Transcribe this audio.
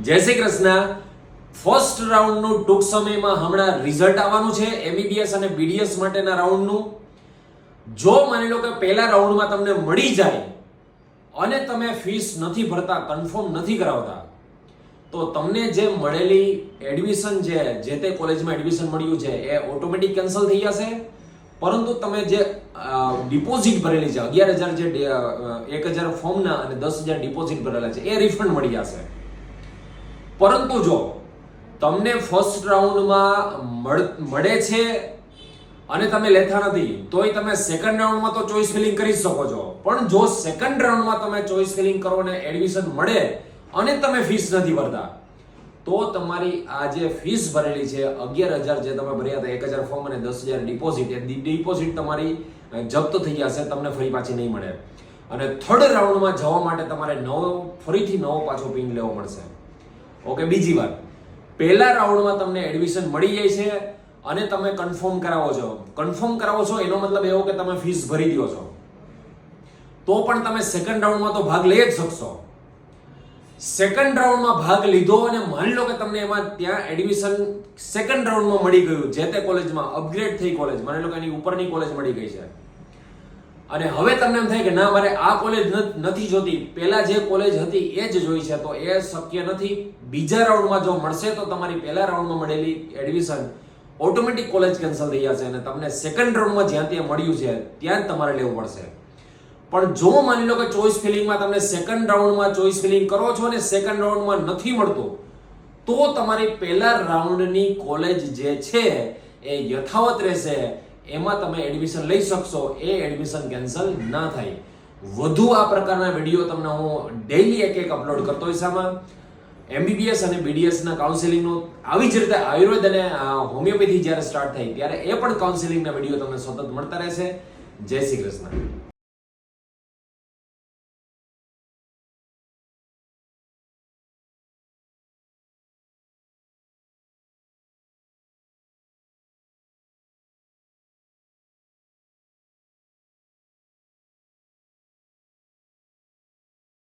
જય શ્રી કૃષ્ણ. ફર્સ્ટ રાઉન્ડનું ટૂંક સમયમાં હમણાં રિઝલ્ટ આવવાનું છે એમબીબીએસ અને બીડીએસ માટેના રાઉન્ડનું. જો માની લો કે પહેલા રાઉન્ડમાં તમને મળી જાય અને તમે ફીસ નથી ભરતા, કન્ફર્મ નથી કરાવતા, તો તમને જે મળેલી એડમિશન છે, જે તે કોલેજમાં એડમિશન મળ્યું છે, એ ઓટોમેટિક કેન્સલ થઈ જશે. પરંતુ તમે જે ડિપોઝિટ ભરેલી છે 11,000, જે 1,000 ફોર્મના અને 10,000 ડિપોઝિટ ભરેલા છે, એ રિફંડ મળી જશે. પરંતુ જો તમને ફર્સ્ટ રાઉન્ડમાં મળે છે અને તમે લેતા નથી, તોય તમે સેકન્ડ રાઉન્ડમાં તો ચોઇસ ફિલિંગ કરી શકો છો. પણ જો સેકન્ડ રાઉન્ડમાં તમે ચોઇસ ફિલિંગ કરો અને એડમિશન મળે અને તમે ફીસ નથી ભરતા, તો તમારી આ જે ફીસ ભરેલી છે 11,000 જે તમે ભર્યા હતા, 1,000 ફોર્મ અને 10,000 ડિપોઝિટ, એ ડિપોઝિટ તમારી જપ્ત થઈ જશે, તમને ફરી પાછી નહીં મળે. અને થર્ડ રાઉન્ડમાં જવા માટે તમારે ફરીથી નવો પાછો પિન લેવો મળશે. ઓકે, બીજી વાત, પહેલા રાઉન્ડમાં તમને એડમિશન મળી જાય છે અને તમે કન્ફર્મ કરાવો છો. કન્ફર્મ કરાવો છો એનો મતલબ એવો કે તમે ફીસ ભરી દો છો, તો પણ તમે સેકન્ડ રાઉન્ડમાં તો ભાગ લઈ જ શકશો. સેકન્ડ રાઉન્ડમાં ભાગ લીધો અને માની લો કે તમને એમાં ત્યાં એડમિશન સેકન્ડ રાઉન્ડમાં મળી ગયું, જે તે કોલેજમાં અપગ્રેડ થઈ કોલેજ, માની લો કે એની ઉપરની કોલેજ મળી ગઈ છે, અને હવે તમને એમ થાય કે ના, મારે આ કોલેજ નથી જોતી, પહેલા જે કોલેજ હતી એ જ જોઈ છે, તો એ શક્ય નથી. બીજા રાઉન્ડમાં જો મળશે તો તમારી પહેલા રાઉન્ડમાં મળેલી એડમિશન ઓટોમેટિક કોલેજ કેન્સલ થઈ જશે અને તમને સેકન્ડ રાઉન્ડમાં જ્યાં ત્યાં મળ્યું છે ત્યાં જ તમારે લેવું પડશે. પણ જો માની લો કે ચોઇસ ફિલિંગમાં તમને સેકન્ડ રાઉન્ડમાં ચોઇસ ફિલિંગ કરો છો અને સેકન્ડ રાઉન્ડમાં નથી મળતું, તો તમારી પહેલા રાઉન્ડની કોલેજ જે છે એ યથાવત રહેશે, એમાં તમે એડમિશન લઈ શકશો, એ એડમિશન કેન્સલ ના થાય. વધુ આ પ્રકારના વિડીયો તમને હું ડેઈલી એક અપલોડ કરતો હોય સામાં. એમબીબીએસ અને બીડીએસ ના કાઉન્સેલિંગનું આવી જ રીતે આયુર્વેદ અને હોમિયોપેથી જ્યારે સ્ટાર્ટ થાય ત્યારે એ પણ કાઉન્સેલિંગના વિડીયો તમને સતત મળતા રહેશે. જય શ્રી કૃષ્ણ.